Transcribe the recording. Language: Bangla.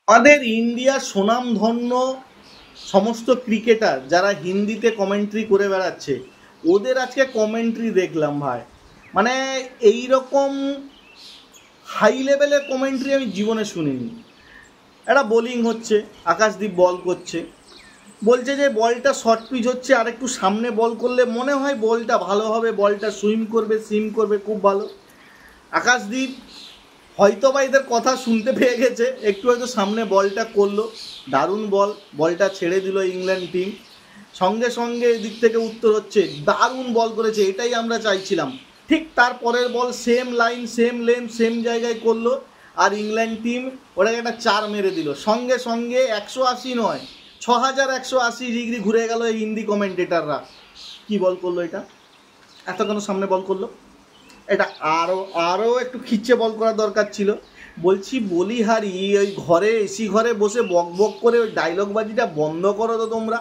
আমাদের ইন্ডিয়ার স্বনামধন্য সমস্ত ক্রিকেটার যারা হিন্দিতে কমেন্ট্রি করে বেড়াচ্ছে, ওদের আজকে কমেন্ট্রি দেখলাম ভাই। মানে এই রকম হাই লেভেলের কমেন্ট্রি আমি জীবনে শুনিনি। একটা বোলিং হচ্ছে, আকাশদীপ বল করছে, বলছে যে বলটা শর্ট পিচ হচ্ছে, আর একটু সামনে বল করলে মনে হয় বলটা ভালো হবে, বলটা সুইম করবে, সিম করবে, খুব ভালো। আকাশদীপ হয়তো বা এদের কথা শুনতে পেয়ে গেছে, একটু হয়তো সামনে বলটা করলো, দারুণ বল, বলটা ছেড়ে দিল ইংল্যান্ড টিম। সঙ্গে সঙ্গে এদিক থেকে উত্তর হচ্ছে দারুণ বল করেছে, এটাই আমরা চাইছিলাম। ঠিক তার পরের ball same line, same lane, same জায়গায় করলো, আর ইংল্যান্ড টিম ওটাকে একটা 4 মেরে দিল। সঙ্গে সঙ্গে 180 নয়, 6180 ডিগ্রি ঘুরে গেল এই হিন্দি কমেন্টেটাররা। কি বল করলো এটা, এত কেন সামনে বল করলো? এটা আরও আরও একটু খিচ্ছে বল করার দরকার ছিল। বলছি বলিহারি, ওই ঘরে এসি ঘরে বসে বক বক করে ওই ডায়লগ বাজিটা বন্ধ করো তো তোমরা।